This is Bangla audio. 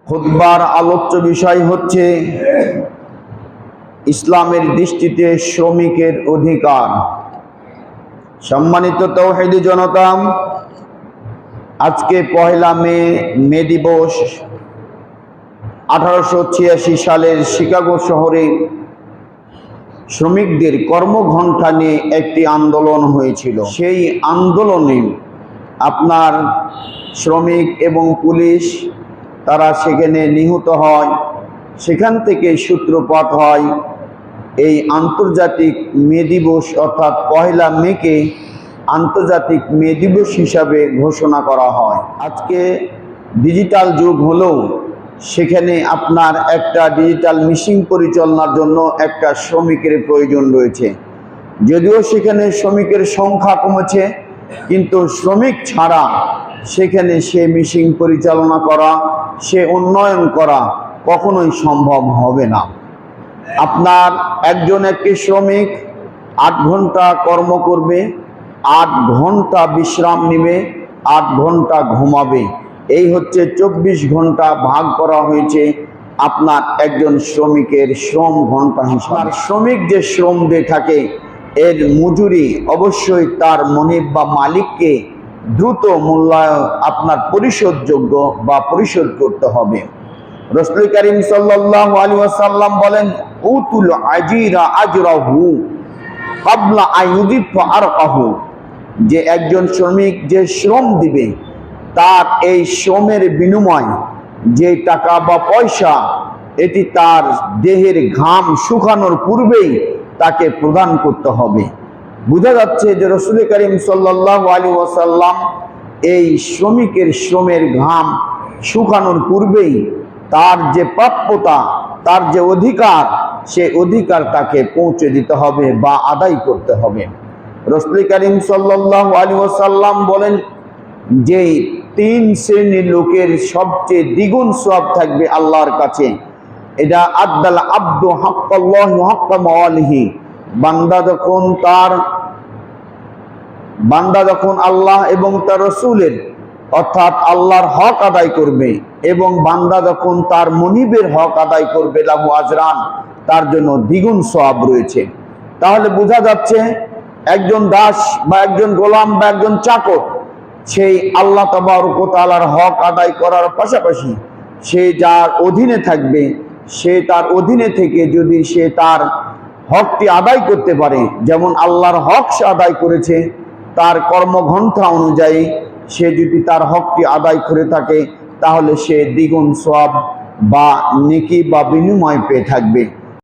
খুতবার আলোচ্য বিষয় হচ্ছে ইসলামের দৃষ্টিতে শ্রমিকের অধিকার। সম্মানিত তাওহীদি জনতা, আজকে পহেলা মে দিবস। 1886 সালের শিকাগো শহরে শ্রমিকদের কর্মঘণ্টা নিয়ে একটি আন্দোলন হয়েছিল। সেই আন্দোলনে আপনার শ্রমিক এবং পুলিশ তারা সেখানে নিহত হয়। সেখান থেকে সূত্রপাত হয় এই আন্তর্জাতিক মে দিবস, অর্থাৎ পহেলা মেকে আন্তর্জাতিক মে দিবস হিসাবে ঘোষণা করা হয়। আজকে ডিজিটাল যুগ হলেও সেখানে আপনার একটা ডিজিটাল মিশিং পরিচালনার জন্য একটা শ্রমিকের প্রয়োজন রয়েছে। যদিও সেখানে শ্রমিকের সংখ্যা কমেছে, কিন্তু শ্রমিক ছাড়া সেখানে সে মিশিং পরিচালনা করা, সে উন্নয়ন করা কখনোই সম্ভব হবে না। আপনার একটি শ্রমিক 8 ঘন্টা কর্ম করবে, 8 ঘন্টা বিশ্রাম নেবে, 8 ঘন্টা ঘুমাবে। এই হচ্ছে 24 ঘন্টা ভাগ করা হয়েছে আপনার একজন শ্রমিকের শ্রম ঘন্টা হিসাবে। শ্রমিক যে শ্রম দিয়ে থাকে এর মজুরি অবশ্যই তার মনিব বা মালিককে দ্রুত মূল্যায়ন আপনার পরিশোধযোগ্য বা পরিশোধ করতে হবে। রাসূল করিম সাল্লাল্লাহু আলাইহি ওয়াসাল্লাম বলেন, উতুল আজিরা আজরাহু ক্বাবলা আইয়ুদিফা আরকাহু, যে একজন শ্রমিক যে শ্রম দিবে তার এই শ্রমের বিনিময় যে টাকা বা পয়সা, এটি তার দেহের ঘাম শুকানোর পূর্বেই তাকে প্রদান করতে হবে। বোঝা যাচ্ছে যে রাসূল করিম সাল্লাল্লাহু আলাইহি ওয়াসাল্লাম এই শ্রমিকের শ্রমের ঘাম শুকানোর পূর্বেই তার যে প্রাপ্যতা, তার যে অধিকার, সে অধিকার তাকে পৌঁছে দিতে হবে বা আদায় করতে হবে। রাসূল করিম সাল্লাল্লাহু আলাইহি ওয়াসাল্লাম বলেন যে 3 শ্রেণীর লোকের সবচেয়ে দ্বিগুণ সওয়াব থাকবে আল্লাহর কাছে। এটা আদাল আব্দু হাক্কাল্লাহি ওয়া হাক্কা মাওয়ালিহি, বান্দা যখন আল্লাহ এবং তার রাসূলের অর্থাৎ আল্লাহর হক আদায় করবে এবং বান্দা যখন তার মনিবের হক আদায় করবে, লাহু আজরান, তার জন্য দ্বিগুণ সওয়াব রয়েছে। তাহলে বোঝা যাচ্ছে একজন দাস বা একজন গোলাম বা একজন চাকর, সেই আল্লাহ তাবারক ওয়া তাআলার হক আদায় করার পাশাপাশি সে যার অধীনে থাকবে, সে তার অধীনে থেকে যদি সে তার হকটি আদায় করতে পারে, যেমন আল্লাহর হক সে আদায় করেছে, তার কর্মঘণ্টা অনুযায়ী সে যদি তার হকটি আদায় করে থাকে, তাহলে সে দ্বিগুণ সওয়াব বা নেকি বা বিনিময় পেয়ে থাকবে।